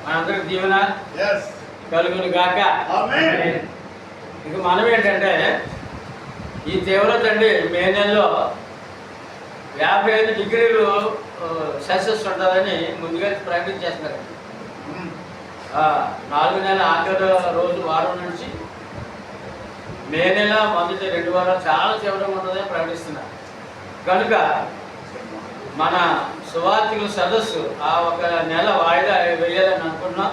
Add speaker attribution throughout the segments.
Speaker 1: మనందరికి దీవెన కలుగును గాక. ఇక మనం ఏంటంటే ఈ తీవ్రత అండి మే నెలలో 55 డిగ్రీలు సెల్సియస్ ఉంటుందని ముందుగా ప్రకటించేస్తున్నారు. 4 నెలల ఆఖరి రోజు వారం నుంచి మే నెల మొదటి 2 వారాలు చాలా తీవ్రంగా ఉంటుందని ప్రకటిస్తున్నారు. కనుక మన సువార్థికుల సదస్సు ఆ ఒక నెల వాయిదా వేయాలని అనుకుంటున్నాం.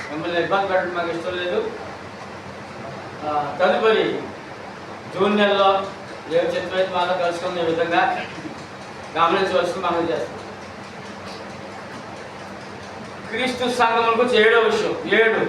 Speaker 1: మిమ్మల్ని ఇబ్బంది పెట్టడం మాకు ఇష్టం లేదు. తదుపరి జూన్ నెలలో ఏ చిత్రమైతే మాలో కలుసుకునే విధంగా గమనించవలసి మనం చేస్తాం. క్రీస్తు సంఘములకు 7వ విషయం 7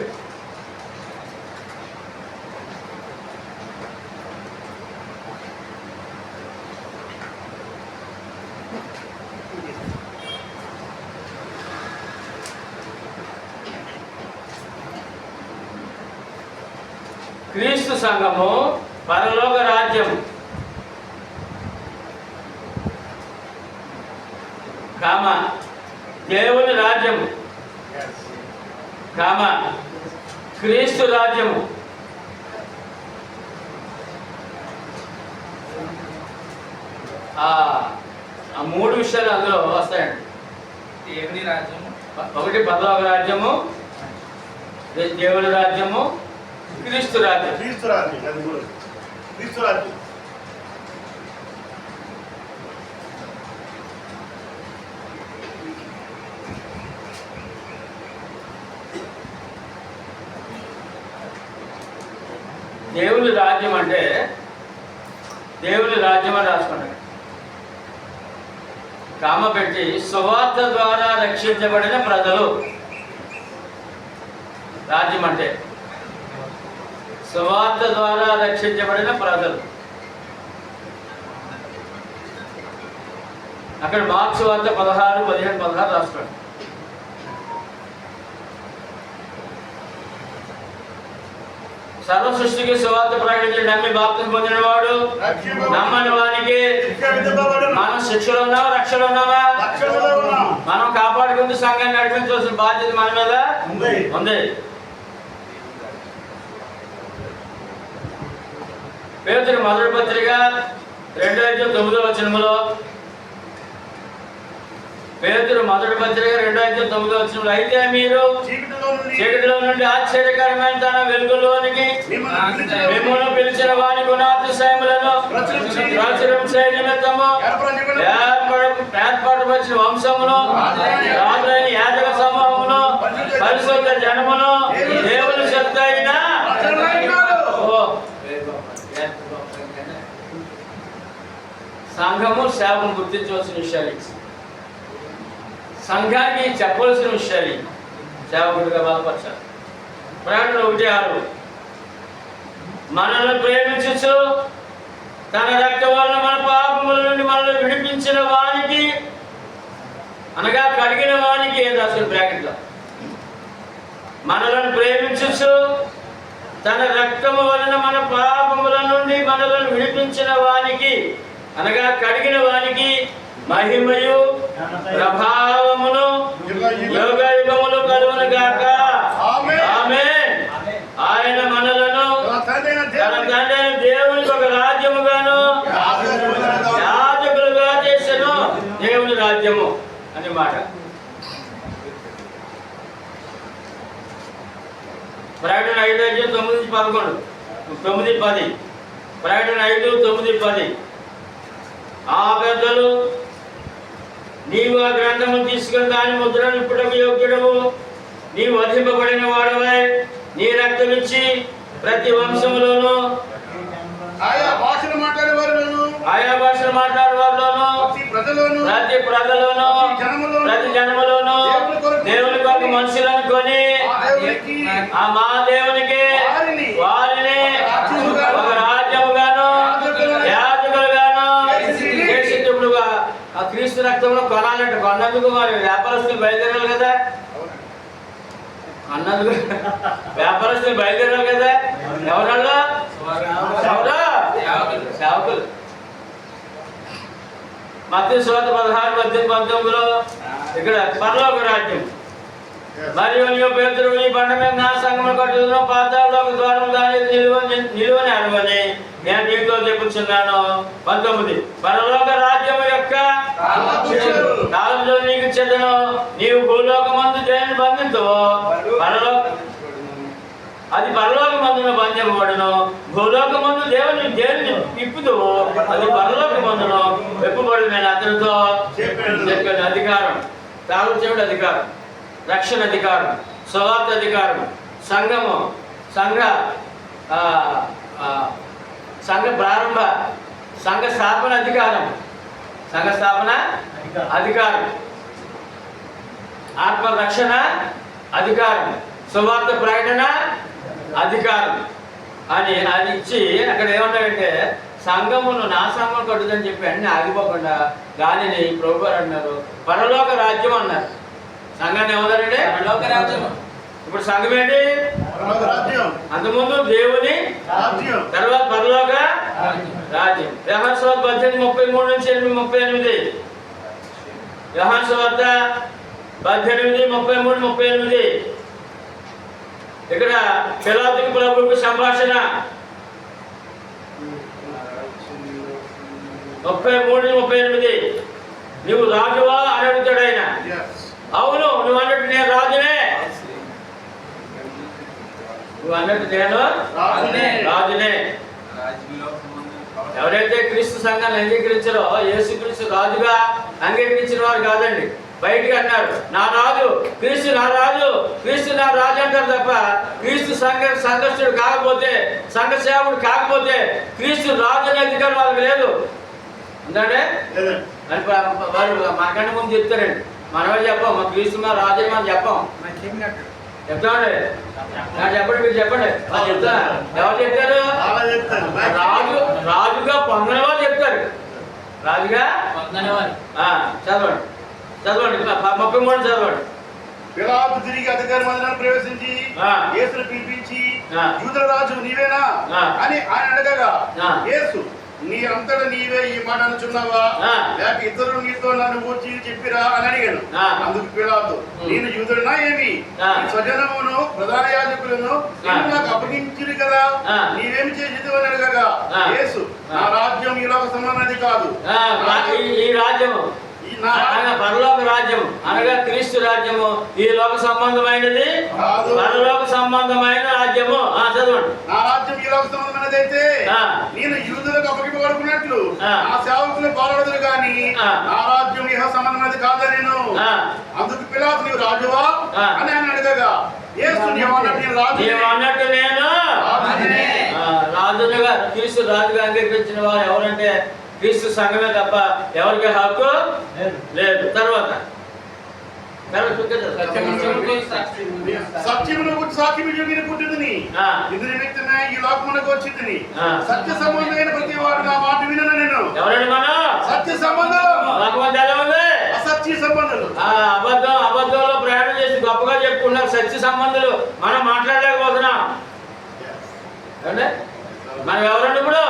Speaker 1: క్రీస్తు సంఘము పరలోక రాజ్యం కామ దేవుని రాజ్యము కామ క్రీస్తు రాజ్యము. ఆ 3 విషయాలు అందులో వస్తాయండి.
Speaker 2: దేవుని రాజ్యము,
Speaker 1: ఒకటి పరలోక రాజ్యము, దేవుని రాజ్యము, క్రీస్తు రాజ్యం.
Speaker 3: క్రీస్తు రాజ్యం అది కూడా క్రీస్తు రాజ్యం.
Speaker 1: దేవుని రాజ్యం అంటే దేవుని రాజ్యం అని రాసుకున్నాడు. కామ పెట్టి సువార్త ద్వారా రక్షించబడిన ప్రజలు రాజ్యం అంటే సువార్త ద్వారా రక్షించబడిన ప్రజలు. అక్కడ మార్క్స్ వార్త 16, 15, 16 రాస్తాడు. సర్వ సృష్టికి సువార్త ప్రకటించి నమ్మి బాప్తిసం పొందిన వాడు నమ్మని వానికి మనం శిక్షలో ఉన్నావా రక్షలో ఉన్నావా? మనం కాపాడుకుంటూ సంఘాన్ని నడిపించవలసిన బాధ్యత మన మీద ఉంది. పేతురు మొదటి పత్రిక 2:9 పేతురు మొదటి పత్రిక 2:9 అయితే మీరు చీకటిలో నుండి ఆశ్చర్యకరమైన తన వెలుగులోనికి మిమ్మల్ని పిలిచిన వాని గుణాతిశయములను ప్రచురం చేయ నిమిత్తము ఏర్పడవలసిన వంశమును రాజైన యాజక సమూహమును పరిశుద్ధ జనమును దేవుని శక్తి అయిన సంఘము సేవను గుర్తించవలసిన విషయాలు, సంఘానికి చెప్పవలసిన విషయాలు సేవకుడిగా బలపరచాలి. ప్రకటన 1:6 మనల్ని ప్రేమించు తన రక్తం వలన మన పాపముల నుండి మనల్ని విడిపించిన వానికి అనగా కడిగిన వానికి ఏం రాసిన బ్రాకెట్లో మనల్ని ప్రేమించు తన రక్తము వలన మన పాపముల నుండి మనల్ని విడిపించిన వానికి అనగా కడిగిన వానికి మహిమయు ప్రభావమును యుగ యుగములు కలుగును గాక. ఆమేన్. ఆయన మనలను తన తండ్రి దేవునికి ఒక రాజ్యముగాను యాజకులుగా చేసెను. దేవుని రాజ్యము అనే మాట ప్రకటన 5:9-11 9-10 ప్రకటన 5:9-10 ఆ పెద్దలు నీవు ఆ గ్రంథము తీసుకుని దాని ముద్రను ఇప్పుడకు యోగ్యుడవు, నీవు వధింపబడిన వాడవై నీ రక్తం ఇచ్చి ప్రతి వంశములోను
Speaker 3: ఆయా భాషలు మాట్లాడే వారిలోను
Speaker 1: ప్రతి ప్రజలోను ప్రతి జనములోను దేవుని కొరకు మనుషులను కొని ఆ మా దేవునికి వారిని ఒక రాజ్యముగాను యాజకులుగాను చేసేటప్పుడుగా ఆ క్రీస్తు రక్తంలో కొనాలంటే కొన్నందుకు మరి వ్యాపారస్తులు బయలుదేరాలి కదా. అన్నందుకు వ్యాపారస్తులు బయలుదేరాలి కదా. ఎవరన్నా సేవకులు. మత్తయి సువార్త 16:18-19 ఇక్కడ పరలోక రాజ్యం మరియు నీవు పేతురు ఈ బండ మీద నా సంగమును కట్టుదును, పాతాళలోక ద్వారం దాని నిలువని అడవని నేను నీతో చెప్పుచున్నాను. 19 పరలోక రాజ్యము యొక్క తాళములు నీకు ఇచ్చెదను. నీవు భూలోకమందు దేనిని బంధింతువో అది పరలోకమందున బంధింపబడును, భూలోకమందు దేనిని విప్పుదువో అది పరలోకమందును విప్పబడును. నేను అతనితో చెప్పాను. అధికారం, తాళం చెవుడు అధికారం, రక్షణ అధికారం, సువార్త అధికారం, సంఘము, సంఘ ప్రారంభ, సంఘ స్థాపన అధికారం, సంఘ స్థాపన అధికారం, ఆత్మ రక్షణ అధికారం, సువార్త ప్రకటన అధికారం అని అది ఇచ్చి అక్కడ ఏమన్నాడంటే సంఘమును నా సంఘం కట్టుదని చెప్పి అన్ని ఆగిపోకుండా దానిని ప్రభు గారు అన్నారు పరలోక రాజ్యం అన్నారు. సంఘాన్ని ఏమన్నారండి? పరలోక రాజ్యం. ఇప్పుడు సంఘం ఏంటి? అంతకుముందు దేవుని తర్వాత పరలోక రాజ్యం. యోహాను సువార్త 18:33 నుంచి 38. యోహాను సువార్త 18:33-38. ఇక్కడ పిలాతుకి ప్రభువుకు సంభాషణ 33-38. నువ్వు రాజువా అని అడుగుతాడు ఆయన. అవును, నువ్వు అన్నట్టు నేను రాజునే. నువ్వు అన్నట్టు నేను రాజునే. ఎవరైతే క్రీస్తు సంఘాన్ని అంగీకరించారో యేసుక్రీస్తు రాజుగా అంగీకరించిన వారు కాదండి, బయటికి అన్నారు నా రాజు క్రీస్తు, నా రాజు క్రీస్తు, నా రాజు అంటారు తప్ప క్రీస్తు సంఘస్థుడు కాకపోతే, సంఘ సేవకుడు కాకపోతే క్రీస్తు రాజు అనే అధికారం వాళ్ళకి లేదు. ఎందుకంటే వారు మనకంటే ముందు చెప్తారండి, మనమే చెప్పాం మా క్రీస్తు మా రాజు మనం చెప్పాం. చెప్తామండి, నాకు చెప్పండి, మీరు చెప్పండి. చెప్తా ఎవరు చెప్తారు? రాజుగా పొందని వాళ్ళు చెప్తారు. రాజుగా పొందని వాళ్ళు చదవండి 33 చదవండి.
Speaker 3: పిలాతు తిరిగి అధికారి మందిరాన్ని ప్రవేశించి యేసును పిలిపించి యూదుల రాజు నీవేనా అని ఆయన అడగగా యేసు నీ అంతటా నీవే ఈ మాట అనుచున్నావా లేక ఇతరులు నీతో నన్ను గూర్చి చెప్పిరా అని అడిగాను. అందుకు పిలాతు నేను యూదుడినా ఏమి స్వజనమును ప్రధాన యాజకులను నాకు అప్పగించిరు కదా, నీవేమి చేసేది అని అడగగా యేసు నా రాజ్యం ఈ లోక సంబంధమైనది కాదు.
Speaker 1: ఈ రాజ్యము పరలోక రాజ్యం అనగా క్రీస్తు రాజ్యము ఈ లోక సంబంధమైనది, పరలోక సంబంధమైన రాజ్యము. చదవండి.
Speaker 3: నా రాజ్యం ఈ లోక సంబంధమైనది అయితే నేను యూదులకు అప్పగింపబడుకున్నట్లు నా సేవకులు పాల్గొడదురు గాని నా రాజ్యం ఇహ సంబంధమైనది కాదని నేను. అందుకు పిలాతు నీవు రాజువా అని ఆయన అడగగా యేసు
Speaker 1: అన్నట్టు నేను రాజుగా క్రీస్తు రాజుగా అంగీకరించిన వారు ఎవరంటే క్రీస్తు సంఘమే తప్ప ఎవరికి హక్కు లేదు. తర్వాత
Speaker 3: సత్యమును గురించి సాక్షి పుట్టింది ఇది నిమిత్తమే ఈ లోకమునకు వచ్చింది. సత్య సంబంధమైన ప్రతి వాడు నా మాట వినను నేను.
Speaker 1: ఎవరండి మనం?
Speaker 3: సత్య సంబంధం, అసత్య సంబంధాలు.
Speaker 1: అబద్ధంలో ప్రయాణం చేసి గొప్పగా చెప్పుకున్నారు సత్య సంబంధాలు. మనం మాట్లాడలేకపోతున్నాం. మనం ఎవరండి? ఇప్పుడు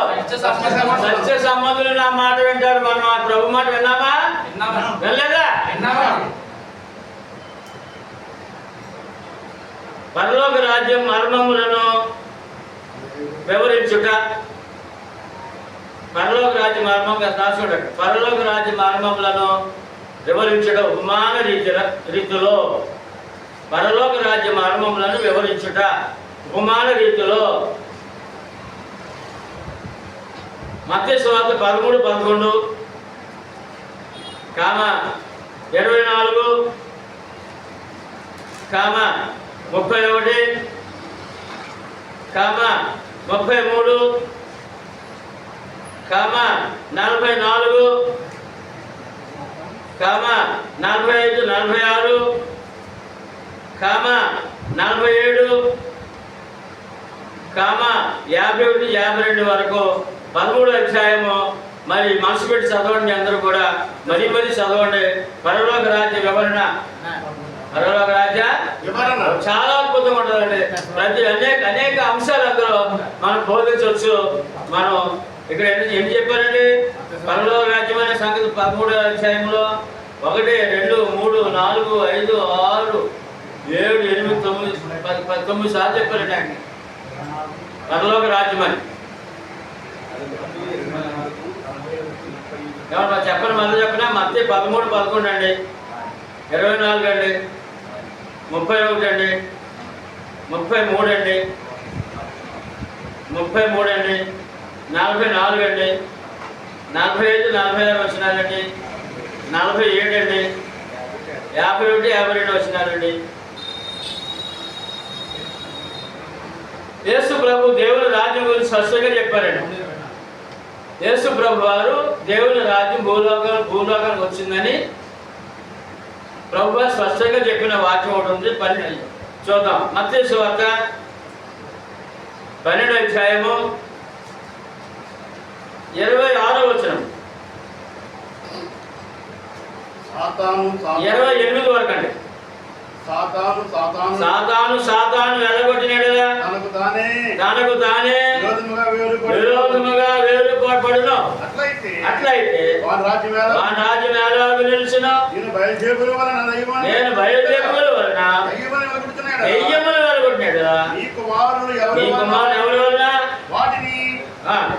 Speaker 1: సత్య సంబంధులు నా మాట వింటారు. మనం ఆ ప్రభు మాట విన్నామా? వినలేదా? పరలోక రాజ్యం మర్మములను వివరించుట. పరలోక రాజ్య మర్మం రాసుకుంటాడు. పరలోక రాజ్య మర్మములను వివరించుట ఉపమాన రీతిలో. పరలోక రాజ్య మర్మములను వివరించుట ఉపమాన రీతిలో. మత్తయి సువార్త 13:11, 24, 31, 33, 44, 45, 46, 47, 51, 52 వరకు 13వ అధ్యాయము. మరి మనసు పెట్టి చదవండి అందరూ కూడా, మరీ చదవండి. పరలోక రాజ్య వివరణ, పరలోక రాజ్య వివరణ చాలా అద్భుతంగా ఉంటుందండి. ప్రతి అనేక అంశాలు అందులో మనం బోధించవచ్చు. మనం ఇక్కడ ఏం చెప్పారండి? పరలోక రాజ్యం అనే సంగతి 13వ అధ్యాయంలో 1, 2, 3, 4, 5, 6, 7, 8, 9, 19 సార్లు చెప్పారండి ఆయన పరలోక రాజ్యం అని. ఏమన్నా చెప్పండి, మళ్ళీ చెప్పినా మధ్య 13, 11 అండి, 24 అండి, 31 అండి, 33 అండి, 33 అండి, 44 అండి, 45, 46 వచ్చినారండి, 47 అండి, 51, 52 వచ్చినారండి. యేసు ప్రభు దేవుని రాజ్యం గురించి స్పష్టంగా చెప్పారండి. యేసు ప్రభు వారు దేవుని రాజ్యం భూలోకానికి వచ్చిందని ప్రభు స్పష్టంగా చెప్పిన వాక్యం ఒకటి ఉంది. చూద్దాం. మత్తయి సువార్త 12వ అధ్యాయము 26వ వచనం 28 వరకు అండి. సాతాను వెలగొట్టినాడు, తనకు తానే విరోధముగా వేరుపడును. అట్లయితే వాని రాజ్యం ఎలాగ నిలిచును? నేను బయలుదేరుల వలన దెయ్యములు వెలగొట్టినాడు. నీ కుమారులు ఎవరి వలన వాటిని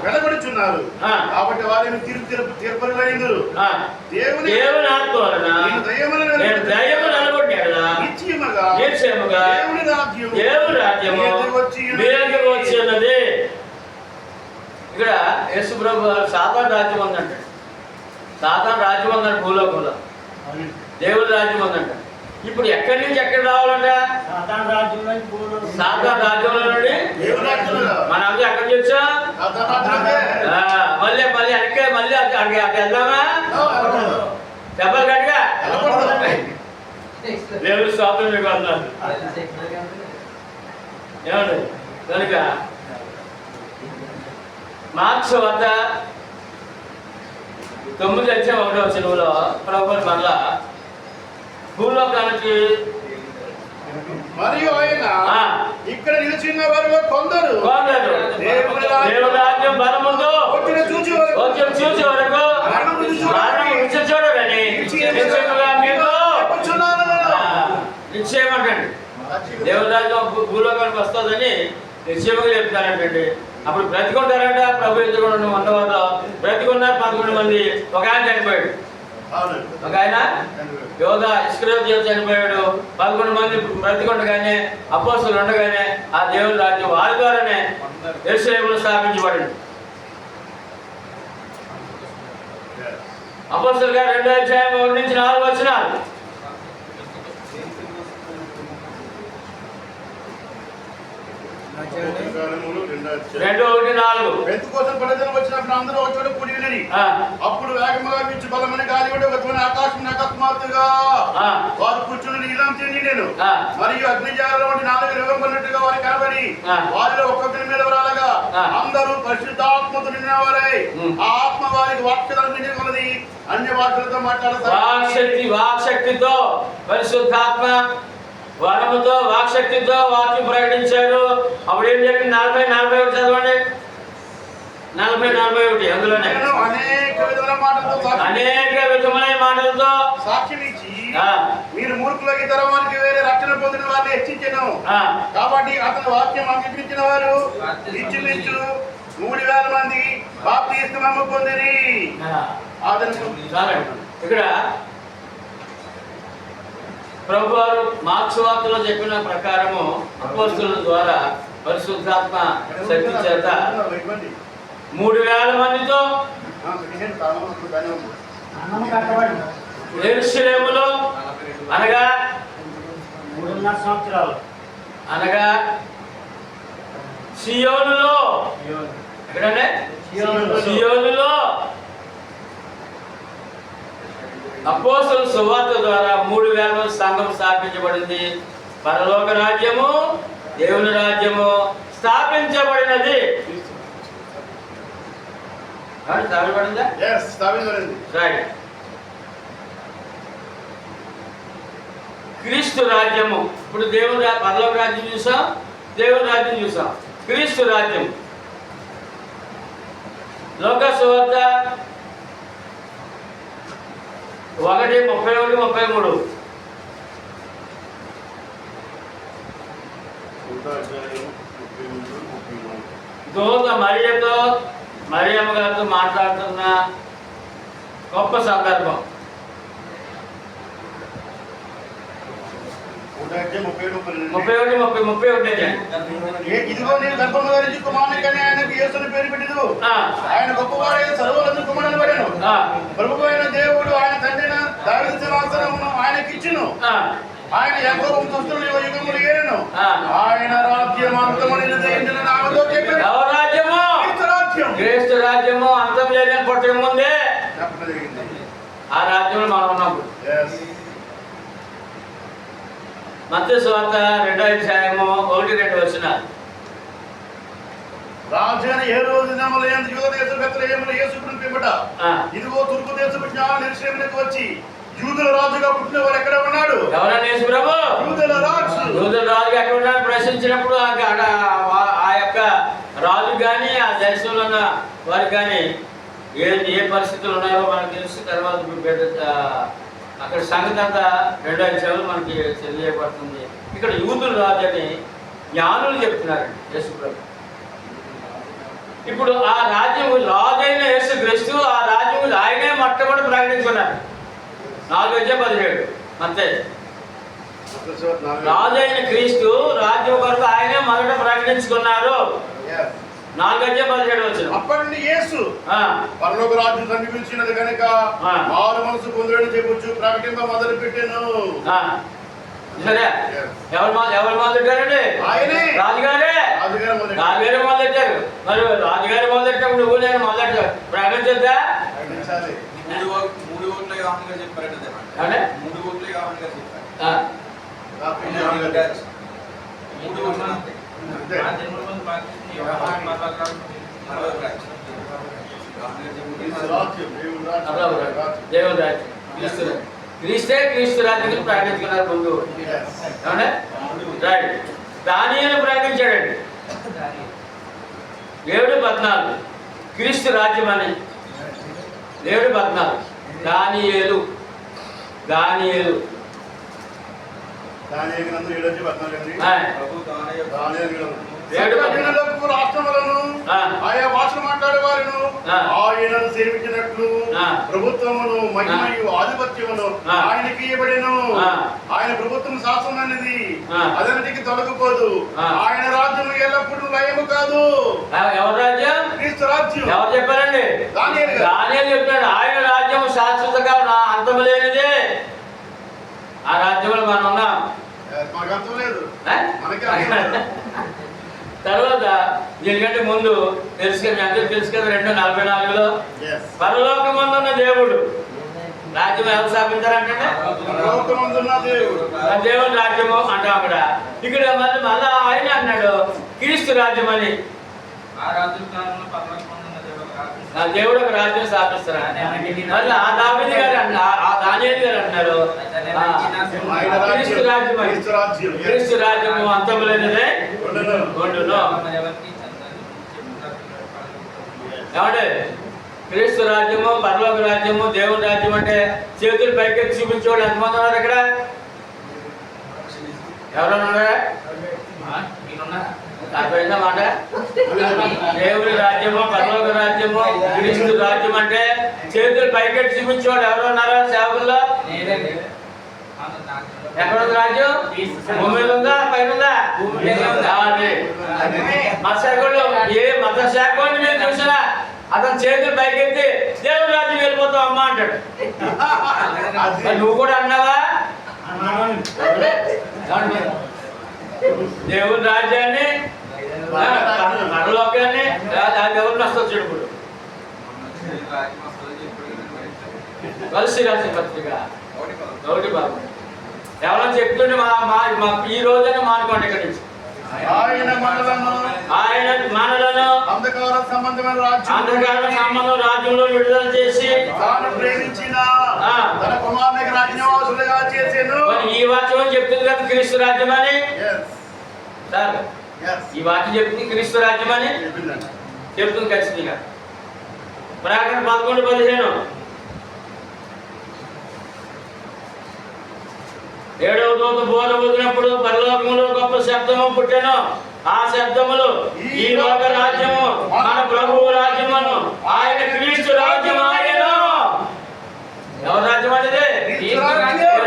Speaker 1: వెలగొడుచున్నారు. కాబట్టి వారిని తీర్పరులైందురు. దేవుని ఆత్మ వలన నేను దయ్యములు వెలగొట్టినాడు. నిశ్చయముగా దేవుని రాజ్యము మీదకి వచ్చి ఉన్నది. ఇక్కడ యేసు ప్రభు సాతాను రాజ్యం ఉందంట. సాతాను రాజ్యం ఉందంట భూలోకంలో. దేవుని రాజ్యం ఉందంట. ఇప్పుడు ఎక్కడి నుంచి ఎక్కడ రావాలంట? సాతాను రాజ్యంలో నుండి మన అందరూ ఎక్కడికి వచ్చా? మళ్ళీ అక్కడికే మళ్ళీ అక్కడికి వెళ్దామా? దెబ్బలు కట్టుగా దేవుడు స్తోత్రం మీకు అన్నారు. ఏమండి కనుక మార్క్స్ వద్ద 9:1వ వచనంలో ప్రభువు మరలా భూలోకానికి
Speaker 3: మరియు ఆయన ఇక్కడ నిలిచిన వారు కొందరు
Speaker 1: దేవుని రాజ్యం బలముందు చూచి వరకు చూడరని నిశ్చయమంటండి. దేవుని రాజ్యం భూలోకానికి వస్తుందని నిశ్చయముగా చెప్తారంటండి. అప్పుడు బ్రతికుంటారంట. ప్రభు ఎదుగుండు 100 వాళ్ళు బ్రతికున్నారు 11 మంది. ఒక ఆయన చనిపోయాడు. ఒక ఆయన యోధ ఇస్కరియోతు చనిపోయాడు. 11 మంది బ్రతికుండగానే అపోస్తలులు ఉండగానే ఆ దేవుని రాజ్యం వారి ద్వారానే యెరూషలేములో స్థాపించబడింది. అపోస్తలుల గారు 2వ అధ్యాయం 1 నుంచి 4 వచనాలు. 2:1-4
Speaker 3: పెంతెకోస్తు ప్రజలు వచ్చినప్పుడు అందరూ ఒక చోట కూడి ఉన్నది. అప్పుడు వేగముగా వీచు బలమైన గాలి కూడా వచ్చి ఆకాశం అకస్మాత్తుగా వారు కూర్చుని నీలం చెందిండెను. మరియు అగ్నిజ్వాలల వంటి 4 యుగం పడినట్టుగా వారు కనబడి వారిలో ఒక్కొక్కరి మీద రాలగా అందరూ పరిశుద్ధాత్మతో నిండిన వారై ఆ ఆత్మ వారికి వాక్యాలను నిండి ఉన్నది. అన్య భాషలతో మాట్లాడతారు.
Speaker 1: వాక్శక్తితో పరిశుద్ధాత్మ వరముతో వాక్శక్తితో వాక్యం ప్రకటించారు. అప్పుడు ఏం జరిగింది? 40-41 చదవండి. 40-41 అందులోనే అనేక విధమైన మాటలతో
Speaker 3: సాక్ష్యం ఇచ్చి మీరు మూర్ఖులకి తరవానికి వేరే రక్షణ పొందిన వారిని హెచ్చించెను. కాబట్టి అతని వాక్యం అంగీకరించిన వారు ఇంచుమించు 3,000 మంది బాప్తిస్మము పొందిరి.
Speaker 1: ఇక్కడ ప్రభువారు మార్క్స్ వార్తలో చెప్పిన ప్రకారము అపోస్తలుల ద్వారా పరిశుద్ధాత్మ శక్తి చేత 3,000 మందితో యెరూషలేములో అనగా
Speaker 4: 3.5 సంవత్సరాలు
Speaker 1: అనగా సియోనులో ఎక్కడంటే సియోనులో అపోస్తలుల సువార్త ద్వారా 3,000 మంది సంఘం స్థాపించబడింది. పరలోక రాజ్యము దేవుని రాజ్యము స్థాపించబడినది. స్థాపించబడిందా? రైట్. క్రీస్తు రాజ్యము. ఇప్పుడు దేవుని పరలోక రాజ్యం చూసాం, దేవుని రాజ్యం చూసాం. క్రీస్తు రాజ్యం లోక సువార్త 1:31-33 దూత మరియతో మరియమ్మ గారితో మాట్లాడుతున్న గొప్ప సందర్భం. 31.
Speaker 3: ఇదిగో నేను గర్భము ధరించి కుమారుని కని ఆయనకు యేసుని పేరు పెట్టెను. ఆయన గొప్పవాడై సర్వలోక కుమారుని పడెను. ప్రభువు అయిన దేవుడు ఆయన తండ్రిన దావీదు సింహాసనమును ఆయనకిచ్చును. ఆయన యాకోబు వంశస్థులను యుగములు ఏలును. ఆయన రాజ్యం అంతమునిదే అని నామముతో చెప్పెను.
Speaker 1: ఎవరి రాజ్యము?
Speaker 3: క్రీస్తు రాజ్యం.
Speaker 1: క్రీస్తు రాజ్యము అంతం లేదని పుట్టక ముందే ఆ రాజ్యంలో మనం ఉన్నాం. మత్తయి సువార్త 2వ అధ్యాయము 1-2 వచనాలు.
Speaker 3: రాజైన హేరోదు దినముల యందు యూద దేశ బెత్లెహేములో యేసు పుట్టినట. ఇదిగో తూర్పు దేశపు జ్ఞాన యెరూషలేమునకు వచ్చి యూదుల రాజుగా పుట్టిన వాడు ఎక్కడ ఉన్నాడు?
Speaker 1: ఎవరన్నా యేసు ప్రభు?
Speaker 3: యూదుల రాజు.
Speaker 1: యూదుల రాజు ఎక్కడ ఉన్నాడు ప్రశ్నించినప్పుడు ఆ యొక్క రాజు కానీ ఆ దేశంలో ఉన్న వారు కానీ ఏ పరిస్థితులు ఉన్నారో మనకు తెలుసు. తర్వాత అక్కడ సంగతి అంతా 2వ అధ్యాయంలో మనకి తెలియబడుతుంది. ఇక్కడ యూదుల రాజు అని జ్ఞానులు చెప్తున్నారండి యేసు ప్రభు. ఇప్పుడు ఆ రాజ్యం రాజు అయిన యేసు క్రీస్తు ఆ రాజ్యం ఆయనే మొట్టమొదటి ప్రకటించుకున్నారు. 4:17 మత్తయి. రాజు అయిన క్రీస్తు రాజ్యం కొరకు ఆయనే మొదట ప్రకటించుకున్నారు. 4:17 వచ్చిన
Speaker 3: అప్పటి నుండి యేసు పరలోక రాజ్యం సమీపించినది కనుక మారు మనసు పొందుడని చెప్పొచ్చు ప్రకటింప మొదలు పెట్టాను.
Speaker 1: సరే, ఎవరు మొదలెట్టారండి? ఆయనే రాజుగారే మొదలెట్టారు. మరి రాజుగారి మొదలెట్టినప్పుడు నువ్వు నేను మొదలెట్టావు ప్రకటించద్దా? దేవుని రాజ్యం క్రీస్తు రాజ్యం ప్రకటించుకున్నారు ముందు. రైట్. దానియేలు ప్రకటించాడండి 7:14 క్రీస్తు రాజ్యం అని. 7:14 దానియేలు
Speaker 3: రాష్ట్రములను ఆయా భాషలు మాట్లాడే వారిను ఆయనను సేవించినట్లు ప్రభుత్వమును మహిమయు ఆధిపత్యమును ఆయనకి ఇవ్వబడెను. ఆయన ప్రభుత్వం శాసనం అనేది అదనటికి తొలగిపోదు. ఆయన రాజ్యం ఎల్లప్పుడూ లయము కాదు.
Speaker 1: ఎవరి రాజ్యం?
Speaker 3: క్రీస్తు రాజ్యం. ఎవరు
Speaker 1: చెప్పారండి? దానియేలు చెప్పాడు. ఆయన రాజ్యం శాశ్వతంగా అంతము లేనిదే. ఆ రాజ్యంలో మనం ఉన్నాం.
Speaker 3: మనకు అర్థం లేదు.
Speaker 1: తర్వాత దీనికంటే ముందు తెలుసు కదా, అందరూ తెలుసు కదా 2:44 పరలోకమందున్న దేవుడు రాజ్యం ఎవరు స్థాపించారంటే దేవుని రాజ్యము అంటాం అక్కడ. ఇక్కడ మళ్ళా ఆయన అన్నాడు క్రీస్తు రాజ్యం అని. దేవుడు ఒక రాజ్యం స్థాపిస్తారు. మళ్ళీ ఆ దావీదు గారు ఆ దానియేలు గారు అన్నారు క్రీస్తు రాజ్యము అంతము లేనిదే ఉండును. ఏమంటే క్రీస్తు రాజ్యము పరలోక రాజ్యము దేవుని రాజ్యం అంటే చేతులు పైకెత్తి చూపించేవాళ్ళు ఎంతమంది ఉన్నారు ఇక్కడ? ఎవరన్నా ఉన్నారా? అర్థమైందా మాట? దేవుని రాజ్యము పరలోక రాజ్యము క్రీస్తు రాజ్యం అంటే చేతులు పైకెట్టి చూపించేవాడు ఎవరు ఉన్నారా సేవకుల్లో? ఎక్కడ ఉంది రాజ్యం? భూమి మీద ఉందా పైన ఉందా? మత్స్యకుడు ఏ మత శాఖని మీరు చూసినా అతను చేతులు పైకెత్తి దేవుని రాజ్యం వెళ్ళిపోతావు అమ్మా అంటాడు. నువ్వు కూడా అన్నావా? దేవుని రాజ్యాన్ని పరలోకాన్ని ఎవరిని వస్తుంది చూడు. కలిసి రాసిన పత్రిక 1 ఎవరైనా చెప్తుంటే ఈ రోజైనా మానుకోండి ఇక్కడి నుంచి.
Speaker 3: ఆయన మనలను అంధకార సంబంధమైన
Speaker 1: రాజ్యంలో విడుదల చేసి
Speaker 3: తాను ప్రేమించిన తన కుమారునికి రాజ్యవాసులుగా చేసెను.
Speaker 1: ఈ వాక్యం చెప్తుంది కదా క్రీస్తు రాజ్యం అని. సార్ ఈ వాక్యం చెప్తుంది క్రీస్తు రాజ్యం అని చెప్తుంది ఖచ్చితంగా. ప్రకటన 11:15 7వ దూత బోర ఊదినప్పుడు పరలోకములో గొప్ప శబ్దము పుట్టెను. ఆ శబ్దములు ఈ లోక రాజ్యము మన ప్రభువు రాజ్యమును ఆయన క్రీస్తు రాజ్యం ఆయను. ఎవరు రాజ్యం అనేది? ఏ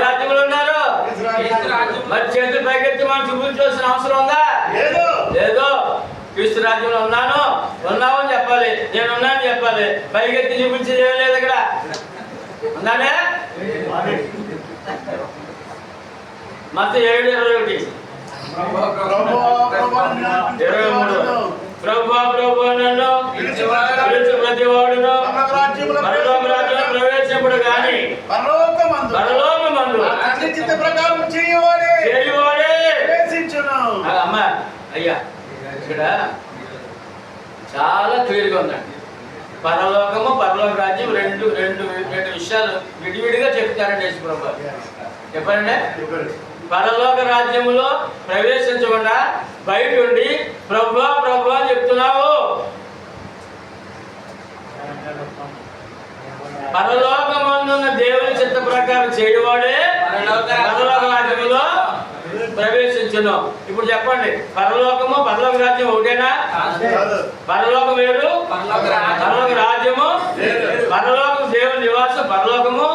Speaker 1: రాజ్యములు ఉన్నారు? మరి చేతులు పైకెత్తి మనం చూపించాల్సిన అవసరం ఉందా? లేదు. క్రీస్తు రాజ్యంలో ఉన్నామని చెప్పాలి, నేను ఉన్నానని చెప్పాలి. పైకెత్తి చూపించేది ఏం లేదు ఇక్కడ. ఉన్నానే మత్తయి 7:21 23. ప్రభువా ప్రభువా నన్ను పిలుచు ప్రతివాడును పరలోక రాజ్యంలో ప్రవేశింపుడు గాని పరలోకమందు
Speaker 3: చిత్త ప్రకారం చేయవాడే ప్రవేశించును.
Speaker 1: అమ్మా అయ్యా ఇక్కడ చాలా క్లియర్గా ఉందండి. పరలోకము పరలోక రాజ్యం రెండు విషయాలు విడివిడిగా చెప్తారండి యేసు ప్రభు. చెప్పండి. పరలోక రాజ్యములో ప్రవేశించకుండా బయట ఉండి ప్రభువా ప్రభువా అని చెప్తున్నావు. పరలోకమందున్న దేవుని చిత్త ప్రకారం చేయవాడే పరలోక రాజ్యములో ప్రవేశించును. ఇప్పుడు చెప్పండి, పరలోకము పరలోక రాజ్యం ఒకటేనా? పరలోకం వేరు, పరలోక రాజ్యము పరలోకం దేవుని నివాసం, పరలోకము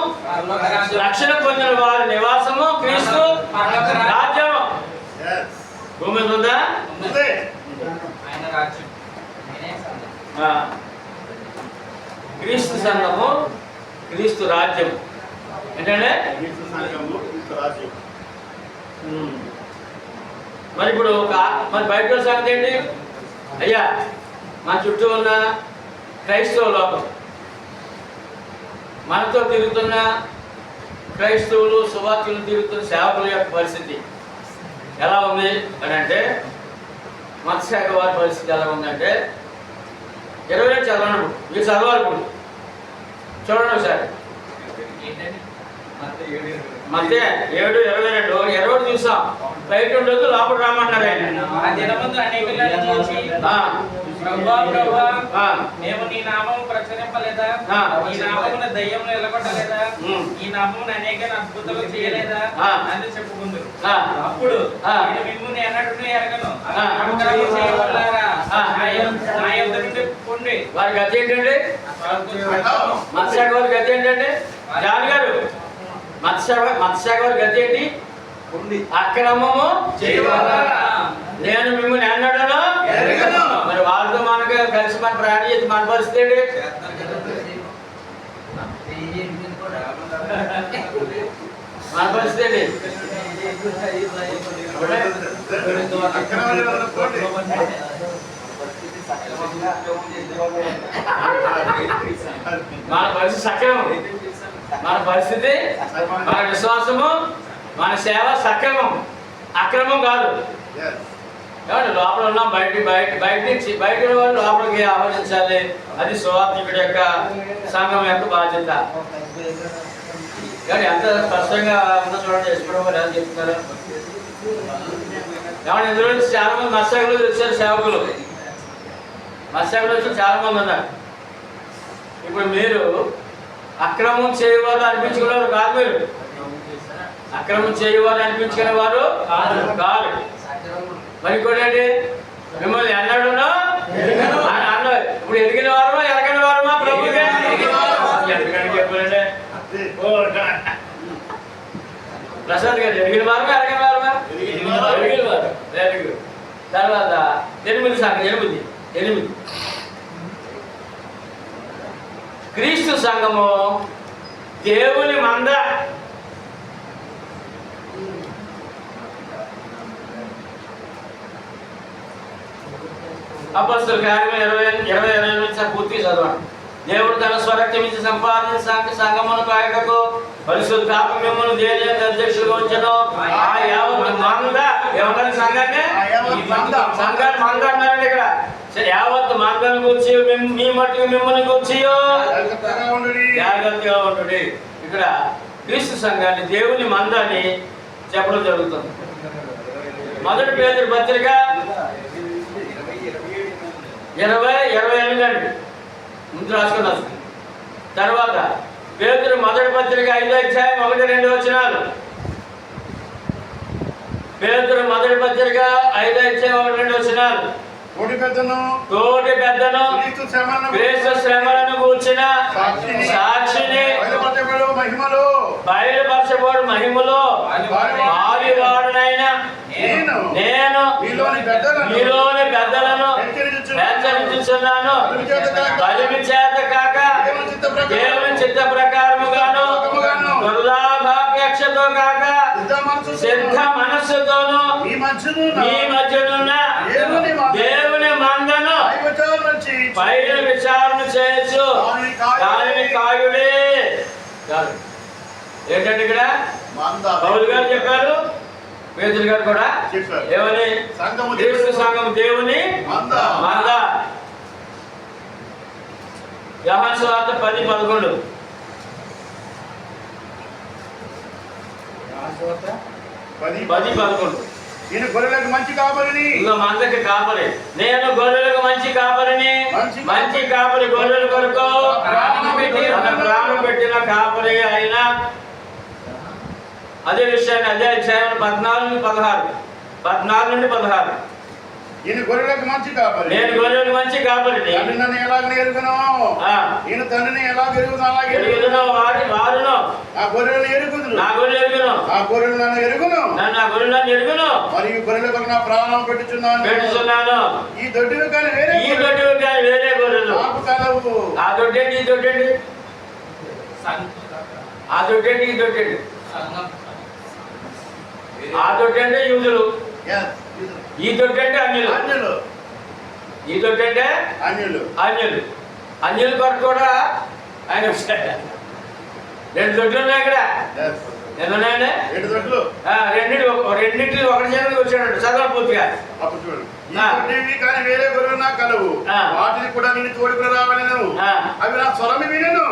Speaker 1: రక్షణ పొందిన వారి నివాసము క్రీస్తు రాజ్యము. భూమి మీద ఉందా? క్రీస్తు సంఘము క్రీస్తు రాజ్యం ఏంటంటే మరి ఇప్పుడు మరి బయట సంగతి ఏంటి అయ్యా? మన చుట్టూ ఉన్న క్రైస్తవ లోకం, మనతో తిరుగుతున్న క్రైస్తవులు సువార్తలు తిరుగుతున్న సేవకుల యొక్క పరిస్థితి ఎలా ఉంది అని అంటే, మత్స్యశాఖ వారి పరిస్థితి ఎలా ఉందంటే 20 చదవండి. మీరు చదవాలి ఇప్పుడు, చూడండి ఒకసారి. మధ్య 7:22 చూసాం. బయట ఉండదు, లోపల రామన్నారు ఆయన.
Speaker 2: మేము నీ నామము ప్రచురింపలేదా? ఈ నామమున దయ్యమును ఎలగొట్టలేదా? ఈ నామమున అనేక అద్భుతాలు చేయలేదా అని చెప్పుకుందరు. అప్పుడు నేను మిమ్ముని ఎన్నడూ ఎరగను, నా యొద్ద నుండి పొండి.
Speaker 1: వారి గతి ఏంటండి? మత్స్యశాఖ వారి గతి ఏంటండి? జాన్ గారు, మత్స్యశాఖ వారి గతి ఏంటి? అక్రమము చేయవాలా? నేను మిమ్మల్ని ఎన్నడను ఎరగను. మరి వాళ్ళతో మనకు కలిసి మన ప్రాణి చేసి మన పరిస్థితి ఏంటి? మన పరిస్థితి ఏంటి? మన పరిస్థితి సక్రమం, మన పరిస్థితి, మన విశ్వాసము, మన సేవ సక్రమం, అక్రమం కాదు. లోపల ఉన్నాం, బయట నుంచి బయట వాళ్ళు లోపలికి ఆహ్వానించాలి. అది సువార్తికుడి యొక్క సంఘం యొక్క బాధ్యత. కానీ ఎంత స్పష్టంగా ఉన్న చూడండి యశ్వరావు ఎలా చెప్తున్నారు. కాబట్టి ఇందులో నుంచి చాలా మంది మత్స్యకులు వచ్చారు, సేవకులు మత్స్యకులు వచ్చి చాలా మంది ఉన్నారు. ఇప్పుడు మీరు అక్రమం చేయవారు అనిపించుకునేవారు కాదు. మీరు అక్రమం చేయవారు అనిపించుకునే వారు కాదు. మరి కూడా ఏంటి? మిమ్మల్ని ఎన్నడూనో అన్న. ఇప్పుడు ఎదిగిన వారమా ఎరగని వారమా? ప్రభుత్వం ఎందుకని చెప్పాలంటే ప్రసాద్ గారు ఎదిగిన వారమా ఎరగని వారమా? ఎదిగిన వారు. Very good. తర్వాత 8 సంఘం 8 క్రీస్తు సంఘము దేవుని మంద. అపొస్తలుల కార్యములు 20 పూర్తి చదవండి. దేవుడు తన స్వరక్తమించి సంపాదించిన సంఘమును కాయటకు పరిశుద్ధాత్మ మిమ్మల్ని దేని అధ్యక్షులుగా ఉంచెను. ఆ యావత్ మంద ఏమన్నారు? సంఘాన్ని మంద అన్నారండి ఇక్కడ. యావత్ మందని కూర్చి మీ మట్టుకు మిమ్మల్ని కూర్చి జాగ్రత్తగా ఉంటుంది. ఇక్కడ క్రీస్తు సంఘాన్ని దేవుని మందని చెప్పడం జరుగుతుంది. మొదటి పేతురు పత్రిక 20:28 అండి, ముందు రాసుకున్నారు. తర్వాత పేతురు మొదటి పత్రిక 5:1-2 వచనాలు. పేతురు మొదటి పత్రిక 5 2 వచనాలు.
Speaker 3: తోటి పెద్దను
Speaker 1: క్రీస్తు శ్రమలను కూర్చిన సాక్షిని బయలుపరచబడు మహిమలో ఆదివాడునైన నేను మీలోని పెద్దలను హెచ్చరించుచున్నాను. బలిమి చేత కాక దేవుని చిత్త ప్రకారముగాను దుర్లాభాపేక్షతో కాక సిద్ధ మనస్సుతోను మీ మధ్యనున్న దేవుని మందను పైన విచారణ చేయొచ్చు. దానిని కాయుడే. ఏంటంటే ఇక్కడ పౌలు గారు చెప్పారు, పేతురు గారు కూడా ఏమని? క్రీస్తు సంఘం దేవుని మంద. యోహాను సువార్త 10:11.
Speaker 3: నేను గొర్రెలకు మంచి కాపరిని.
Speaker 1: మందకి కాపరి. నేను గొర్రెలకు మంచి కాపరిని. మంచి కాపరి గొర్రెల కొరకు ప్రాణం పెట్టిన కాపరి అయినా. అదే విషయాన్ని అదే అధ్యాయం 14 నుండి 16.
Speaker 3: నేను గొర్రెలకు మంచి కాపరి.
Speaker 1: నేను గొర్రెలకు మంచి కాపరిని.
Speaker 3: నన్ను ఎలాగ ఎరుగును, నేను తండ్రిని ఎలాగ ఎరుగును అలాగే
Speaker 1: ఎరుగును. వారును
Speaker 3: ఆ గొర్రెలను ఎరుగుదును,
Speaker 1: నా గొర్రెలు ఎరుగును.
Speaker 3: ఆ గొర్రెలు నన్ను ఎరుగును,
Speaker 1: నా గొర్రెలు నన్ను ఎరుగును.
Speaker 3: మరియు గొర్రెలకు నా ప్రాణం పెట్టుచున్నాను. ఈ దొడ్డివి కానీ
Speaker 1: వేరే గొర్రెలు
Speaker 3: నాకు కలవు.
Speaker 1: ఆ దొడ్డేంటి ఈ దొడ్డేంటి? ఆ దొడ్డేంటి ఈ దొడ్డేంటి? ఆ దొడ్డంటే యూదులు, ఈ దొడ్డంటే అన్యులు. ఈ దొడ్డంటే అన్యులు కొరకు కూడా ఆయన 2 దొడ్లు ఉన్నాయి ఇక్కడ. ఎన్నున్నాయండి?
Speaker 3: 2 దొడ్లు.
Speaker 1: రెండింటిని ఒకటి చేయడానికి వచ్చాడు. చదవాలి పూర్తిగా.
Speaker 3: అప్పుడు చూడు, కానీ వేరే గొర్రెలు నాకు కలవు, వాటిని కూడా నేను తోడుకుని రావాలను. అవి నా స్వరం వినను.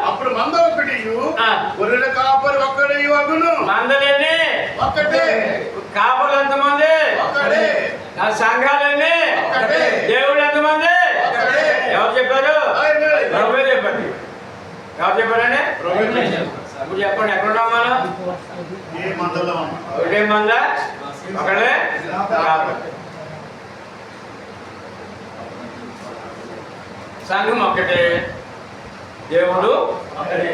Speaker 3: అప్పుడు మంద ఒకటి, గొర్రెల కాపరి ఒక్కడే అగును.
Speaker 1: మందలేని
Speaker 3: ఒక్కటే,
Speaker 1: కాపర్లు ఎంతమంది?
Speaker 3: ఒక్కడే.
Speaker 1: సంఘాలన్నీ
Speaker 3: ఒక్కటే.
Speaker 1: దేవుడు ఎంతమంది? ఎవరు చెప్పారు? ప్రభువే చెప్పారు. ఎవరు చెప్పారండి? ఇప్పుడు చెప్పండి, ఎక్కడున్నాం మనం? ఒకటే మంద, ఒకడే కాపరి. సంఘం ఒక్కటే, దేవుడు ఒక్కటే.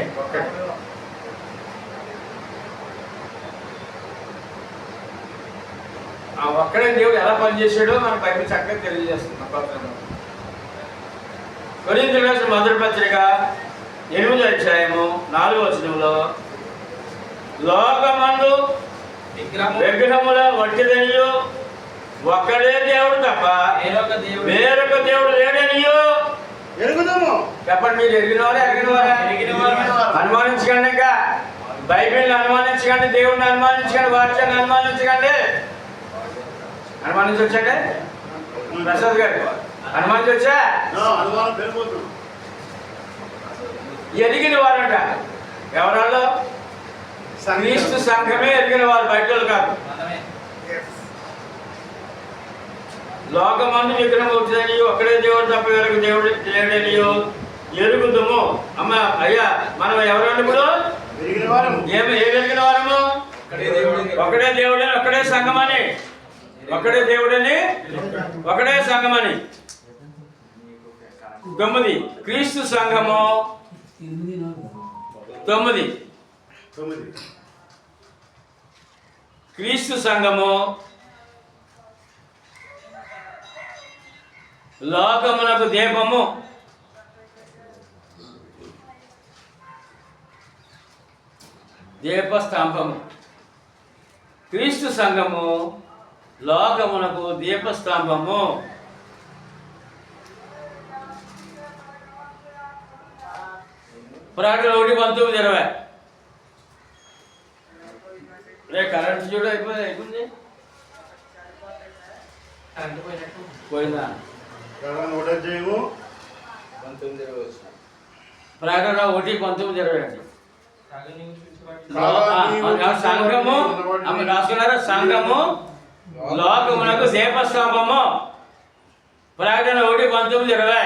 Speaker 1: ఆ ఒక్కడే దేవుడు ఎలా పనిచేసాడో మన బైబిల్ చక్కగా తెలియజేస్తున్నాం. కొరింథీయులకు రాసిన మొదటి పత్రిక 8వ అధ్యాయము 4వ వచనంలో, లోకమందు విగ్రహముల వట్టిదనియు ఒక్కడే దేవుడు తప్ప వేరొక దేవుడు లేడనియో
Speaker 3: ఎరుగుదాము.
Speaker 1: చెప్పండి, మీరు ఎరిగినవారా? అనుమానించకండి. ఇంకా బైబిల్ని అనుమానించకండి, దేవుడిని అనుమానించకండి, వాక్యాన్ని అనుమానించకండి. అనుమానించొచ్చాక ప్రసాద్ గారు అనుమానించొచ్చా? ఎరిగిన వారంట. ఎవరాళ్ళు? క్రీస్తు సంఘమే ఎరిగిన వారు, బయట కాదు. లోకమందు విగ్రహం వచ్చిందని ఒక్కడే దేవుడు తప్ప వేరొక దేవుడు లేడనియో ఎరుగుదము. అమ్మ అయ్యా, మనం ఎవరండి ఇప్పుడు? ఏమి ఎరిగిన వారము? ఒకడే దేవుడని, ఒకడే సంఘమని, ఒకడే దేవుడని, ఒకడే సంఘమని. 9 క్రీస్తు సంఘము 9 క్రీస్తు సంఘము లోకమునకు దీపము, దీపస్తంభము. క్రీస్తు సంఘము లోకమునకు దీపస్తంభము. ప్రకటన 1:19-20. కరెంట్ చూడ అయిపోయింది. పోయిందా? ప్రకటన 1:19-20. సంఘము రాసుకున్నారా? సంఘము లోకమునకు దీపస్తంభము. ప్రకటన 1:19-20.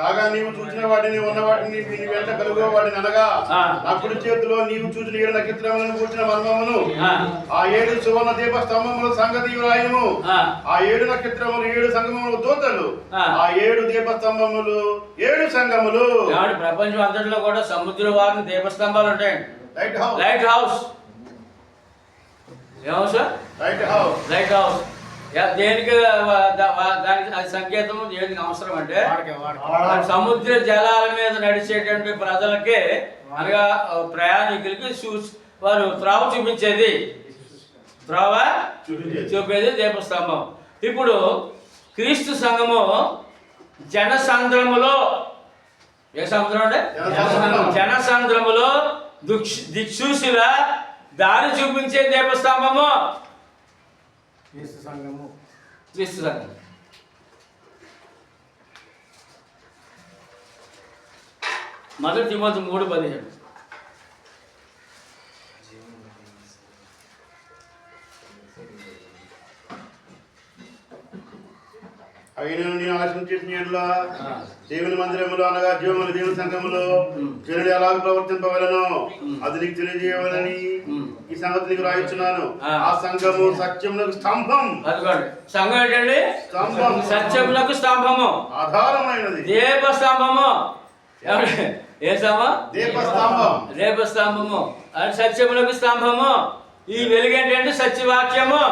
Speaker 3: కాగా నీవు చూసిన వాటిని ఉన్న వాటిని నీ వెంట కలుగు వాటిని అనగా నా కుడి చేతిలో నీవు చూసిన 7 నక్షత్రములను కూర్చిన మర్మమును ఆ 7 సువర్ణ దీప స్తంభముల సంగతి వ్రాయుము. ఆ 7 నక్షత్రములు 7 సంగములు దూతలు, ఆ 7 దీప స్తంభములు 7 సంగములు.
Speaker 1: ప్రపంచం అంతటిలో కూడా సముద్ర వారిని దీపస్తంభాలు ఉంటాయండి. లైట్ హౌస్ ఏమో సార్? లైట్ హౌస్ దేనికి దానికి సంకేతం దేనికి అవసరం అంటే సముద్ర జలాల మీద నడిచేటువంటి ప్రజలకే అనగా ప్రయాణికులకి వారు త్రావ చూపించేది దీపస్తంభం. ఇప్పుడు క్రీస్తు సంఘము జనసంద్రములో ఏ సముద్రం అంటే జనసంద్రములో దిక్సూసిల దారి చూపించే దీపస్తంభము క్రీస్తు సంఘం. మొదటి తిమోతి 3:15.
Speaker 3: అయినను నేను ఆలోచన చేసిన దేవుని మందిరములో అనగా జీవములు దేవుని సంఘములో జనుడు ఎలా ప్రవర్తింపవలను అది నీకు తెలియజేయవలని ఈ సంగతి నీకు రాయించున్నాను. ఆ సంఘము సత్యమునకు స్తంభం.
Speaker 1: సంఘం ఏంటండి? స్తంభం. సత్యమునకు స్తంభము, ఆధారమైనది. దీపస్తంభము. ఏ స్తంభం? దీపస్తంభం. దీపస్తంభము అది సత్యమునకు స్తంభము. ఈ వెలుగు ఏంటంటే సత్యవాక్యము.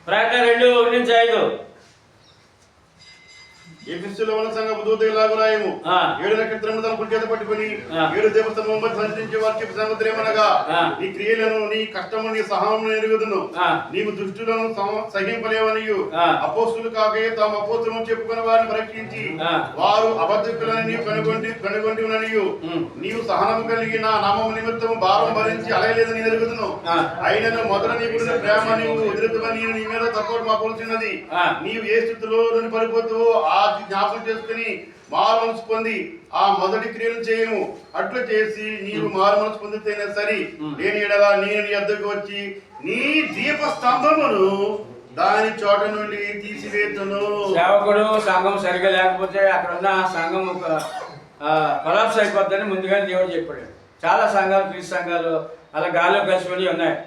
Speaker 1: ప్రకటన 2:1-5.
Speaker 3: ఎఫెసులో ఉన్న సంఘపు దూత ఇలాగు రాయము. 7 నక్షత్రములు తన కుడి చేత పట్టుకుని 7 దీపస్తంభం వద్ద సంచరించే వారికి చెప్పు సంగతి ఏమనగా నీ క్రియలను నీ కష్టము నీ సహనమును ఎరుగుదును. నీవు దుష్టులను సహింపలేవనియు అపోస్తులు కాకయే తాము అపోస్తులను చెప్పుకుని వారిని పరీక్షించి వారు అబద్ధికులని నీవు కనుగొంటి ఉన్ననియు నీవు సహనము కలిగి నా నామము నిమిత్తము భారం భరించి అలయలేదని ఎరుగుదును. అయినను మొదట నీకు ప్రేమ నీవు ఎదురుతువని నీ మీద తక్కువ మాపోల్చినది. నీవు ఏ స్థితిలో నుండి పడిపోతావో ఆ జ్ఞాపకం చేసుకుని మారు మనసు పొంది ఆ మొదటి క్రియలు చేయము. అట్లు చేసి నీవు మారు మనసు పొందితేనే సరి. లేని ఎడలా నేను నీ వద్దకు వచ్చి నీ దీప స్తంభమును దాని చోట నుండి తీసివేతును.
Speaker 1: సేవకుడు సంఘం సరిగా లేకపోతే అక్కడ ఉన్న సంఘం కొలాప్స్ అయిపోద్దని ముందుగానే దేవుడు చెప్పాడు. చాలా సంఘాలు క్రీస్తు సంఘాలు అలా గాల్లో కలిసిపోయి ఉన్నాయండి.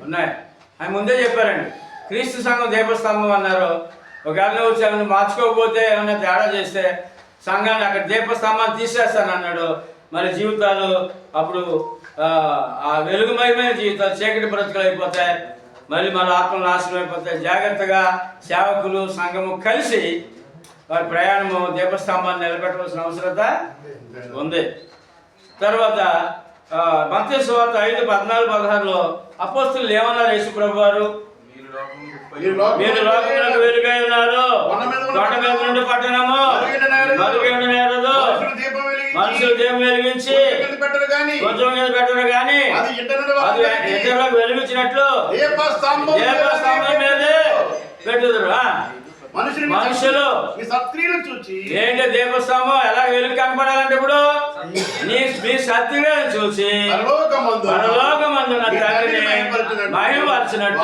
Speaker 1: ఉన్నాయి. ఆయన ముందే చెప్పారండి. క్రీస్తు సంఘం దీపస్తంభం అన్నారు. ఒకవేళ నువ్వు మార్చుకోకపోతే ఏమైనా తేడా చేస్తే సంఘాన్ని అక్కడ దీపస్తంభాన్ని తీసేస్తాను అన్నాడు. మరి జీవితాలు అప్పుడు ఆ వెలుగుమయమైన జీవితాలు చీకటి బ్రతుకులు అయిపోతాయి. మళ్ళీ మన ఆత్మలు నాశనం అయిపోతాయి. జాగ్రత్తగా సేవకులు సంఘము కలిసి వారి ప్రయాణము దీపస్తంభాన్ని నిలబెట్టవలసిన అవసరత ఉంది. తర్వాత మత్తయి సువార్త 5:14-16 అపోస్తలులు ఏమన్నారు? యేసు ప్రభు వారు మీరు లోకమునకు వెలుగై ఉన్నారు. కొండ మీద నుండి పట్టణము మరుగైన నేరదు. మనుషులు దీపం వెలిగించి కొంచెం మీద పెట్టరు కానీ అది ఇతరులకు వెలిగించినట్లు దీపస్తంభం మీదే పెట్టుదురు. మనుషులు ఏంటి దీపస్తంభం ఎలా వెలుగు కనపడాలంటే ఇప్పుడు మీ సత్క్రియలను చూసి పరలోకమందున తండ్రిని మహిమపరచినట్టు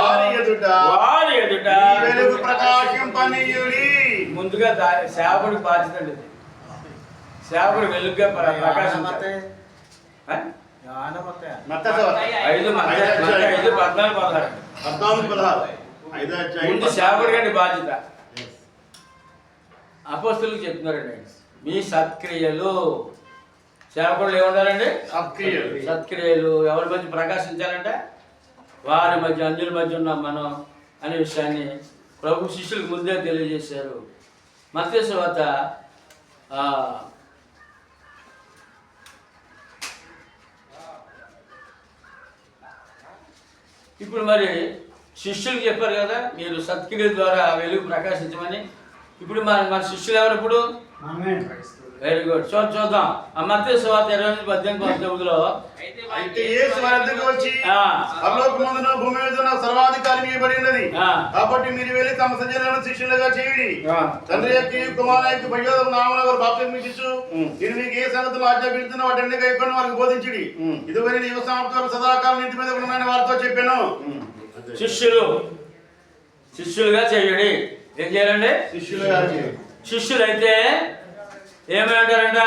Speaker 1: వారి ఎదుట ముందుగా సేవకుడి బాధ్యత అండి. సేవకుడు వెలుగుగా ప్రకాశించాలి. 5:14-16 ముందు సేవకుడి గారి బాధ్యత. అపోస్తలులకు చెప్తున్నారండి మీ సత్క్రియలు. సేవకుడు ఏముండాలండి? సత్క్రియలు ఎవరి మధ్య ప్రకాశించాలంటే వారి మధ్య అన్యుల మధ్య ఉన్నాం మనం అనే విషయాన్ని ప్రభు శిష్యులకు ముందే తెలియజేశారు. మత్తయి సువార్త ఇప్పుడు మరి శిష్యులకు చెప్పారు కదా మీరు సత్క్రియల ద్వారా వెలుగు ప్రకాశించమని. ఇప్పుడు మన శిష్యులు ఎవరు? ఇప్పుడు వెరీ గుడ్. చూద్దాం. మత్తయి సువార్త 20:18-19
Speaker 3: అయితే యేసు వారి వద్దకు వచ్చి పరలోకమందున భూమి మీదున్న సర్వాధికారి ఇవ్వబడి ఉన్నది. కాబట్టి మీరు వెళ్ళి తమ సజ్జనులను శిష్యులుగా చేయండి. తండ్రి యొక్క కుమారుని యొక్క పరిశుద్ధ నామమున వారు బాప్తిస్మం ఇచ్చు. నేను మీకు ఏ సంగతులు ఆజ్ఞాపిస్తున్నా వాటిని కైకొని వారికి బోధించుడి. ఇదిగో నేను యుగ సమాప్తి వరకు సదాకాలం ఇంటి మీద ఉన్నానని వారితో చెప్పాను.
Speaker 1: శిష్యులుగా చేయండి. ఏం చేయాలండి? శిష్యులైతే ఏమంటారంట?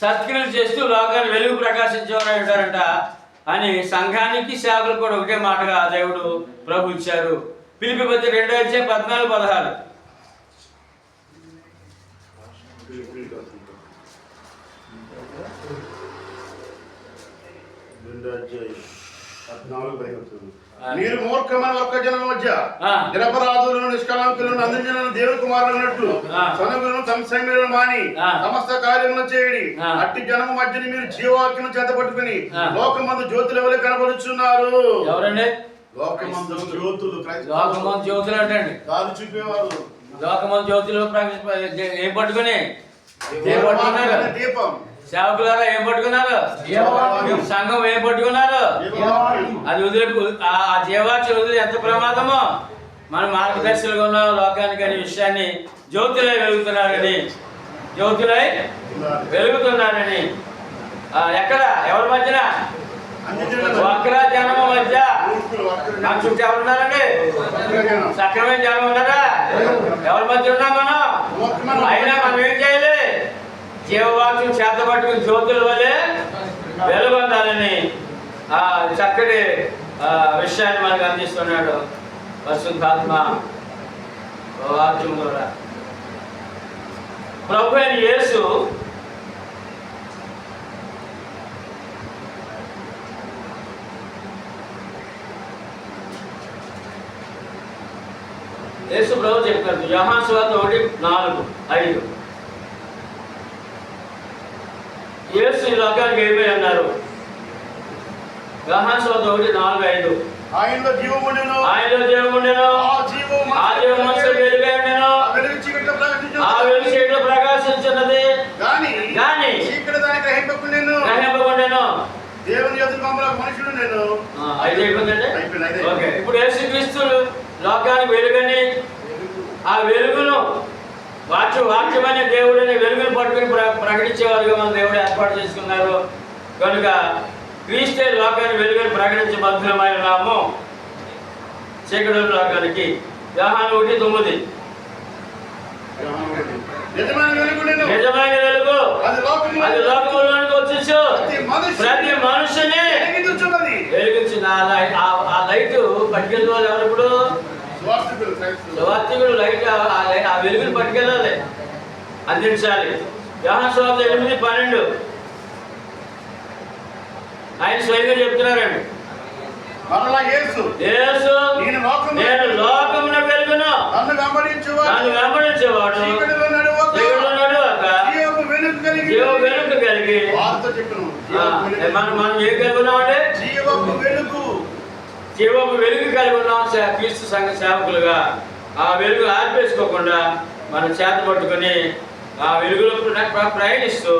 Speaker 1: సత్క్రియలు చేస్తూ లోకాన్ని వెలుగు ప్రకాశించేవారు అంటారంట అని సంఘానికి సేవకులు కూడా ఒకటే మాటగా దేవుడు ప్రభు ఇచ్చారు. ఫిలిప్పీ పత్రిక 2:14-16.
Speaker 3: మీరు మూర్ఖమైన ఒక్క జనం మధ్య నిరపరాధులను నిష్కలంకులను అందజనులను దేవుని కుమారులు అన్నట్లు సనుగులను సంశయములను మాని సమస్త కార్యములను చేయడి. అట్టి జనము మధ్యని మీరు జీవవాక్యను చేతపట్టుకుని లోకమందు జ్యోతుల వలె కనబడుచున్నారు.
Speaker 1: ఎవరండి?
Speaker 3: లోకమందు జ్యోతులు.
Speaker 1: లోకమందు జ్యోతులు అంటండి.
Speaker 3: దారి చూపేవారు.
Speaker 1: లోకమందు జ్యోతులు ఏం పట్టుకుని?
Speaker 3: దీపం.
Speaker 1: సేవకులారా ఏం పట్టుకున్నారు? సంఘం ఏం పట్టుకున్నారు? అది వదిలి ఆ జీవాక్షి వదిలి ఎంత ప్రమాదమో మన మార్గదర్శకులుగా ఉన్న లోకానికి అనే విషయాన్ని జ్యోతులై వెలుగుతున్నారని ఎక్కడ? ఎవరి మధ్యన? వక్ర జనమ మధ్య. నా చుట్టూ ఎవరున్నారండి? సక్రమైన జనం ఉన్నారా? ఎవరి మధ్య ఉన్నాం మనం? అయినా మనం ఏం చేయాలి? జీవవాక్యం చేత పట్టుకుని జ్యోతుల వలె వెలుగొందాలని చక్కటి విషయాన్ని మనకు అందిస్తున్నాడు పరిశుద్ధాత్మ వాక్యం ద్వారా. ప్రభు అయిన యేసు ప్రభు చెప్తారు యోహాను సువార్త 1:4-5. యేసు ఈ లోకానికి ఏమై అన్నారు? యోహాను సువార్త 1:4-5.
Speaker 3: ఆయనలో జీవముండెను,
Speaker 1: ఆ జీవము మనుషులకు వెలుగై ఉండెను, ఆ వెలుగు చీకటిలో ప్రకాశించున్నది గాని
Speaker 3: చీకటి దాన్ని గ్రహింపకుండెను. దేవుని ఎదురు మమ్మల్ని మనుషుడు నేను.
Speaker 1: అయితే అయిపోయిందండి. ఓకే, ఇప్పుడు యేసుక్రీస్తు లోకానికి వెలుగని ఆ వెలుగును వాక్యమనే దేవుడిని వెలుగును పట్టుకుని ప్రకటించేవారుగా మన దేవుడు ఏర్పాటు చేసుకున్నారు. కనుక క్రీస్తే లోకాన్ని వెలుగుని ప్రకటించే బద్ధులమై ఉన్నాము. చీకటి లోకానికి యోహాను 1:9. నిజమైన వెలుగు అది లోకంలోనికి వచ్చేసి ప్రతి మనుషుని వెలిగించింది. ఆ లైట్ పట్టుకెళ్ళిన వాళ్ళు ఎవరు? ఇప్పుడు సువార్తికుడు లైట్ ఆ వెలుగుని పట్టుకెళ్ళాలి, అందించాలి. యోహాను సువార్త 8:12 ఆయన స్వయంగా చెప్తున్నారండి. యేసు నేను లోకమున వెలుగును, నన్ను వెంబడించేవాడు వెలుగు కలిగి. మనం ఏం కలిగి ఉన్నామంటే జీవపు వెలుగు కలిగి ఉన్నాం క్రీస్తు సంఘ సేవకులుగా. ఆ వెలుగు ఆర్పేసుకోకుండా మనం చేత పట్టుకొని ఆ వెలుగులో ప్రయాణిస్తూ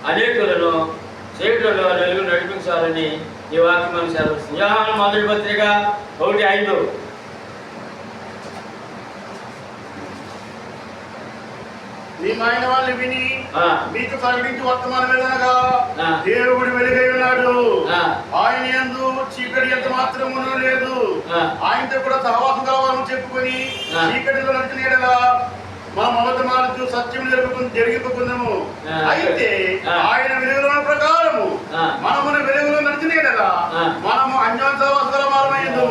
Speaker 1: అనేకులను చీకటిలో వెలుగు నడిపించాలని ఈ వాక్యం మనం సెలవుస్తుంది. యోహాను మొదటి పత్రిక 1:5.
Speaker 3: ఆయన వాళ్ళు విని మీకు ప్రకటించి వర్తమానం ఏదనగా దేవుడు వెలుగై ఉన్నాడు, ఆయన యందు చీకటి ఎంత మాత్రమును లేదు, ఆయనతో కూడా సహవాసం కలవాలని చెప్పుకొని చీకటిలో నడిచిన ఎడలా మనం అబద్ధమాడుతూ సత్యం జరిగిపోకుందాము. అయితే ఆయన వెలుగులో ప్రకారము మనమున వెలుగులో నడిచిన ఎడలా మనము అన్యోన్య సహవాసకరమైందు.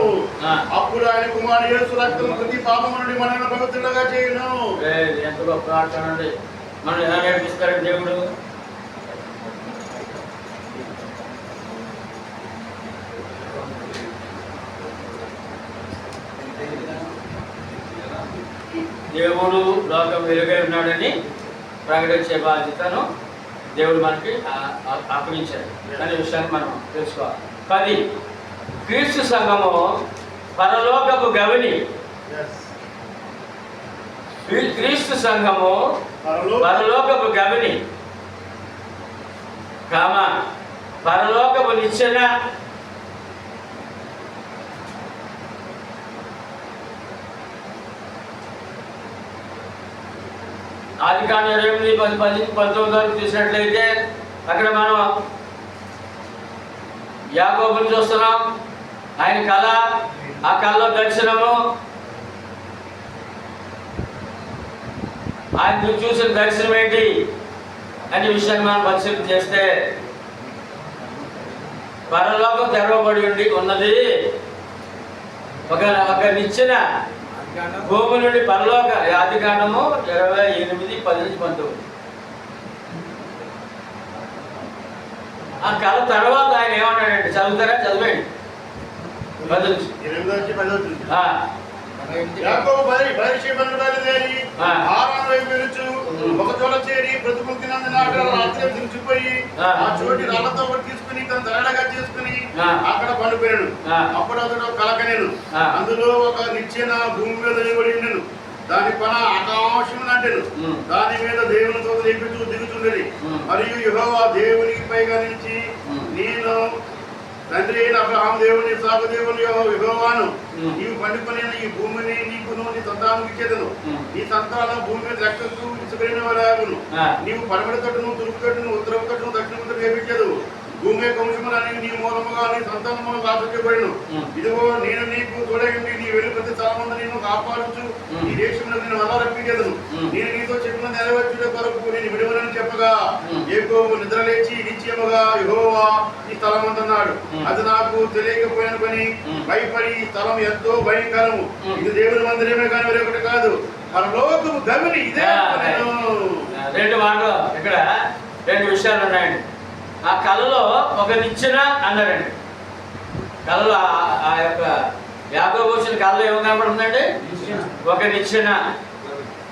Speaker 3: అప్పుడు ఆయన కుమారుడు యేసు రక్తము ప్రతి పాపము నుండి మనల్ని పవిత్రులుగా చేయను.
Speaker 1: ఎంత గొప్ప ప్రార్థన అండి. మనం ఎలా నేర్పిస్తాడు దేవుడు? దేవుడు లోకం వెలుగై ఉన్నాడని ప్రకటించే బాధ్యతను దేవుడు మనకి అప్పగించాడు అనే విషయాన్ని మనం తెలుసుకోవాలి. 10 క్రీస్తు సంఘము పరలోకపు గవిని. క్రీస్తు సంఘము పరలోకపు గవిని పరలోకపు నిచ్చెన. ఆదికాండం 8:10-19 చూసినట్లయితే అక్కడ మనం యాకోబుని చూస్తున్నాం. ఆయన కళ, ఆ కళలో దర్శనము, ఆయన చూసిన దర్శనం ఏంటి అనే విషయాన్ని మనం పరిశీలన చేస్తే పరలోకం తెరవబడి ఉన్నది. ఒక నిచ్చెన భూమి నుండి పరలోక ఆదికాండము 28:10-19. ఆ కళ తర్వాత ఆయన ఏమన్నాడంటే, చదువుతారా? చదివేయండి.
Speaker 3: యాకోబు బయలుదేరి హారాను వైపు వెలుచు ఒక చోట చేరి బ్రతుకుతున్నందున అక్కడ రాత్రి దించిపోయి ఆ చోటి రాళ్లతో తీసుకుని తన తరడగా చేసుకుని అక్కడ పండుపోయాడు. అప్పుడు అతడు కలకనేను, అందులో ఒక నిచ్చెన భూమి మీద నిలబడి ఉండెను, దాని పన ఆకాశం అంటేను, దాని మీద దేవునితో దిగుతుండేది. మరియు యెహోవా దేవునికి పైగా నుంచి, నేను తండ్రి అయిన అబ్రహాము దేవుని, ఇస్సాకు దేవుని యెహోవాను, నీవు పండుకొని ఈ భూమిని నీకును నీ సంతానం ఇచ్చేదను. నీ సంతానం భూమి మీద రక్షకు ఇసుకైన వారాగును. నీవు పడమటి తట్టును, తూర్పు తట్టును, ఉత్తరపు తట్టును, దక్షిణ తట్టు వేపించదు. భూమి వంశములని నీ మూలముగా నీ సంతానము ఆశించబడిను. ఇదిగో నేను నీకు తోడయుండి నీ వెళ్ళు ప్రతి స్థలముందు నేను కాపాడుచు ఈ దేశంలో నేను వల్ల రప్పించేదను. నేను నీతో చెప్పిన నెరవేర్చుట కొరకు నేను విడువనని చెప్పగా యాకోబు నిద్రలేచి నిశ్చయముగా యెహోవా ఈ స్థలం అంటున్నాడు, అది నాకు తెలియకపోయిన పని, భయపడి ఈ స్థలం ఎంతో భయంకరము, ఇది దేవుని మందిరమే కానీ వేరొకటి కాదు, పరలోకము గవిని ఇదే.
Speaker 1: రెండు మాటలు ఇక్కడ రెండు విషయాలు ఉన్నాయండి. ఆ కళలో ఒక నిచ్చెన అన్నారండి. కళలో ఆ యొక్క యాకోబు వచ్చిన కళలో ఏమి కనపడుతుందండి? ఒక నిచ్చెన.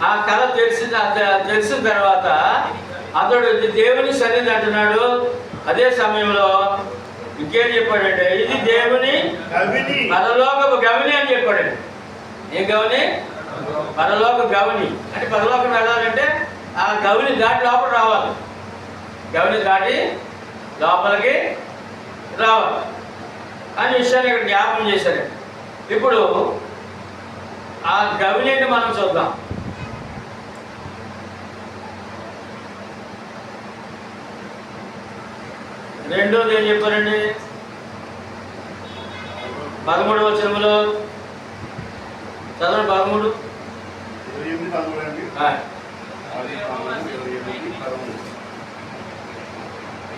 Speaker 1: ఆ కళ తెలిసిన తర్వాత అతడు దేవుని సన్నిధి అంటున్నాడు. అదే సమయంలో ఇంకేం చెప్పాడంటే, ఇది దేవుని పరలోకపు గవిని అని చెప్పాడండి. ఏం గవిని? పరలోక గవిని. అంటే పరలోకం వెళ్ళాలంటే ఆ గవిని దాటి లోపల రావాలి. గవిని దాటి లోపలికి రావాలి అనే విషయాన్ని ఇక్కడ జ్ఞాపకం చేశారు. ఇప్పుడు ఆ గవిని మనం చూద్దాం. రెండోది ఏం చెప్పారండి? 13వ వచనంలో చదవండి. 13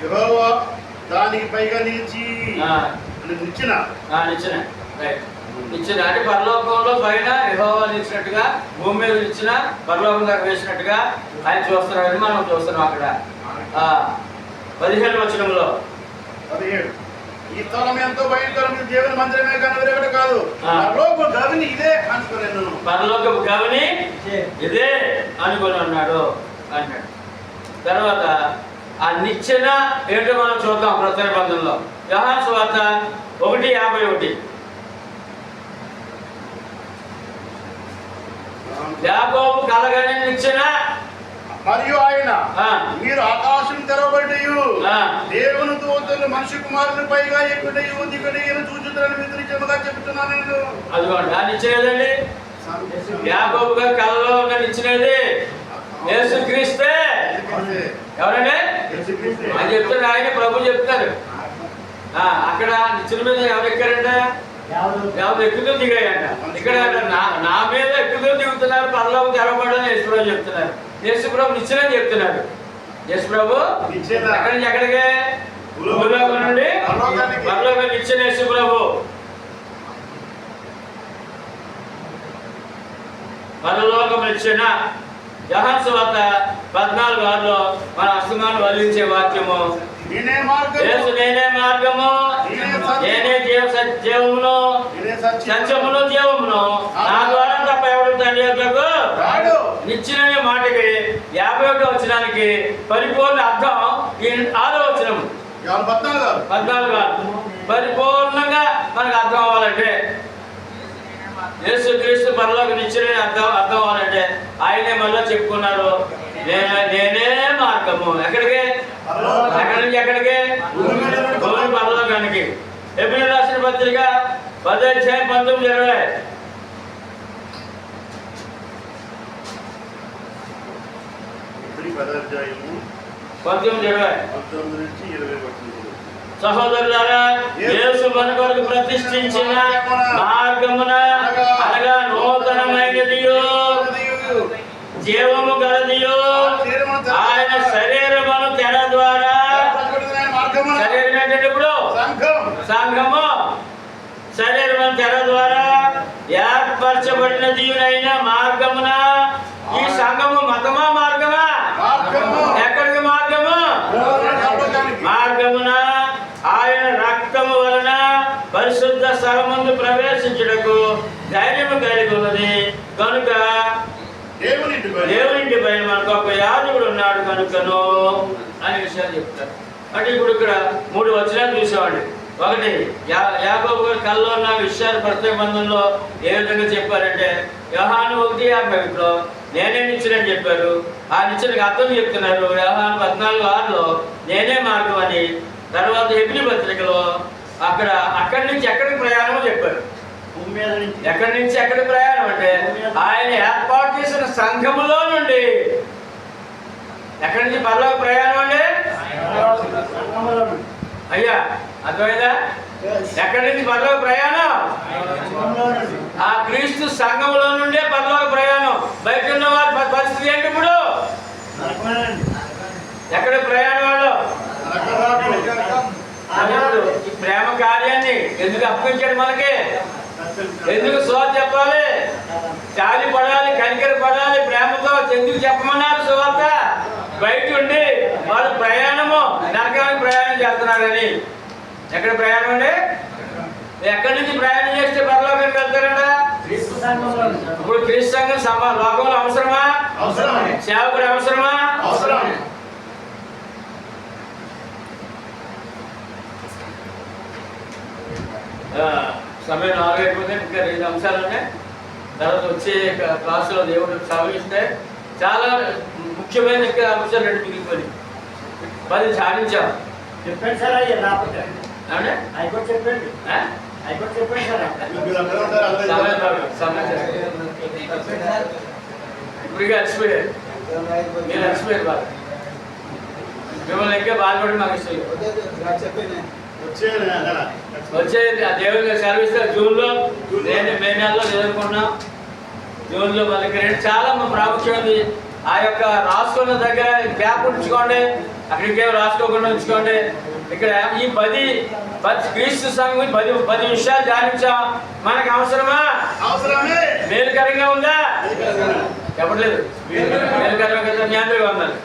Speaker 3: యెహోవా దానికి పైగా నిలిచి నిచ్చెన
Speaker 1: అంటే పరలోకంలో పైన యెహోవా నిలిచినట్టుగా, భూమి మీద నిలిచిన పరలోకం దాకా వేసినట్టుగా ఆయన చూస్తున్నాడని మనం చూస్తున్నాం. అక్కడ 15వ వచనంలో
Speaker 3: 17 ఈ స్థలం ఎంతో భయంకరం, దేవుని మందిరమే కానీ వేరొకటి కాదు, పరలోకపు గవిని ఇదే అనుకున్నాను.
Speaker 1: పరలోకపు గవిని ఇదే అనుకుని అన్నాడు అంటాడు. తర్వాత ఆ నిచ్చెన ఏంటో మనం చూద్దాం. ప్రస్తుత నిబంధనలో యోహాను సువార్త 1:51. యాకోబు కలగని నిచ్చెన
Speaker 3: మరియు ఆయన, మీరు ఆకాశం తెరవబడియు దేవుని దూతలు మనిషి కుమారుని పైగా ఎక్కుటయు దిగుటయు చూచుతారని వ్యతిరేకంగా చెప్తున్నాను నేను.
Speaker 1: అదిగోండి ఆ నిచ్చెన ఏదండి? యాకోబు గారి కళలో ఉన్న నిచ్చెనది యేసుక్రీస్తే. ఎవరండి అని చెప్తారు? ఆయన ప్రభు చెప్తారు. అక్కడ నిచ్చెన మీద ఎవరు ఎక్కారంట? ఎవరు ఎక్కుతూ దిగాయంట. ఇక్కడ నా మీద ఎక్కుతూ దిగుతున్నారు, పరలోకం తెరవబడని యేసుప్రభు చెప్తున్నారు. యేసుప్రభు నిచ్చెన చెప్తున్నాడు. యేసుప్రభు ఎక్కడి నుంచి ఎక్కడికే? భూలోకం నుండి పరలోకం నిచ్చెన యేసుప్రభు. పరలోకం నిచ్చెన. యోహాను సువార్త 14:6లో మన అస్తమానం వల్లించే వాక్యము, నేనే మార్గము, నేనే జీవమును, సత్యమును, జీవమును, నా ద్వారా తప్ప ఎవడు తండ్రి యొద్దకు రాడు. నిచ్చెన మాటకి 51వ వచనానికి పరిపూర్ణ అర్థం ఈ 6వ వచనము 14 పరిపూర్ణంగా మనకు అర్థం అవ్వాలంటే, యేసుక్రీస్తు పరలోక నిచ్చెన అర్థం అవ్వాలంటే ఆయనే మళ్ళీ చెప్పుకున్నారు, నేనే మార్గము. ఎక్కడికి? ఎక్కడి నుంచి ఎక్కడికి? భూమి పరలోకానికి. ఎబ్రియులు రాసిన పత్రిక 10:19-20. సహోదరులారా, యేసు మన కొరకు ప్రతిష్ఠించిన మార్గమున అనగా నూతనమైనది జీవము గల తెర ద్వారా ఏర్పరచబడిన దీవునైన మార్గమున ఈ సంఘము మతమా మార్గమా? ఎక్కడికి మార్గము? మార్గమున ఆయన రక్తము వలన పరిశుద్ధ స్థలమందు ప్రవేశించుటకు ధైర్యము కలిగి ఉన్నది కనుక దేవునింటి పైన మనకు ఒక యాజకుడు ఉన్నాడు కనుకను అనే విషయాలు చెప్తారు. అంటే ఇప్పుడు ఇక్కడ 3 వచనాలు చూసామండి. ఒకటి యాకోబు గారు కల్లో ఉన్న విషయాలు ప్రత్యేక బంధంలో ఏ విధంగా చెప్పారంటే యోహాను 1:50లో నేనే నిచ్చెనని చెప్పారు. ఆ నిచ్చెనకి అర్థం చెప్తున్నారు. యోహాను 14:6లో నేనే మార్గం అని. తర్వాత హెబ్రీ పత్రికలో అక్కడి నుంచి ఎక్కడికి ప్రయాణమో చెప్పారు. ఎక్కడి నుంచి ఎక్కడికి ప్రయాణం అంటే ఆయన ఏర్పాటు చేసిన సంఘములో నుండి ఎక్కడి నుంచి పరలోక ప్రయాణం అండి అయ్యా అర్థమైందా? ఎక్కడి నుంచి పరలోక ప్రయాణం? ఆ క్రీస్తు సంఘములో నుండే పరలోక ప్రయాణం. బయట ఉన్న వారి పరిస్థితి ఏంటి ఇప్పుడు? ఎక్కడ ప్రయాణం వాళ్ళు? ఈ ప్రేమ కార్యాన్ని ఎందుకు అప్పగించాడు మనకి? ఎందుకు సువార్త చెప్పాలి? జాలి పడాలి, కనికర పడాలి, ప్రేమతో ఎందుకు చెప్పమన్నారు సువార్త? బయట ఉండి వాళ్ళ ప్రయాణము నరకానికి ప్రయాణం చేస్తున్నారని. ఎక్కడ ప్రయాణం అండి? ఎక్కడి నుంచి ప్రయాణం చేస్తే పరలోకానికి వెళ్తారంట? ఇప్పుడు క్రీస్తు సంఘం లోకంలో అవసరమా? సేవకుడు అవసరమా? సమయం 4 అయిపోతే ఇంకా 2 అంశాలు ఉన్నాయి. తర్వాత వచ్చే క్లాసులో దేవుడు సవరిస్తే చాలా ముఖ్యమైన అంశాలు 2 మిగిలిపోయి 10 సాధించాం.
Speaker 4: చెప్పండి సార్. అయ్యా రాకపోతే
Speaker 1: అంటే
Speaker 4: అయిపోయి చెప్పండి. అయిపోయి చెప్పండి సార్.
Speaker 1: ఇప్పుడు అలసిపోయారు, మీరు అలసిపోయారు బాగా. మిమ్మల్ని ఇంకా బాధపడి మాకు ఇష్టం వచ్చే దేవుని సెలవిస్తే జూన్లో మే నెలలో ఎదుర్కొన్నాం. జూన్లో మనకి చాలా ప్రాముఖ్యమైనది. ఆ యొక్క రాసుకున్న దగ్గర గ్యాప్ ఉంచుకోండి, అక్కడికి రాసుకోకుండా ఉంచుకోండి. ఇక్కడ ఈ 10 క్రీస్తు సంఘం 10 విషయాలు ధ్యానించాం. మనకు అవసరమా? మేలుకరంగా ఉందా? చెప్పట్లేదు. మేలుకరంగా కదా, మీ అందరికీ వందనాలు.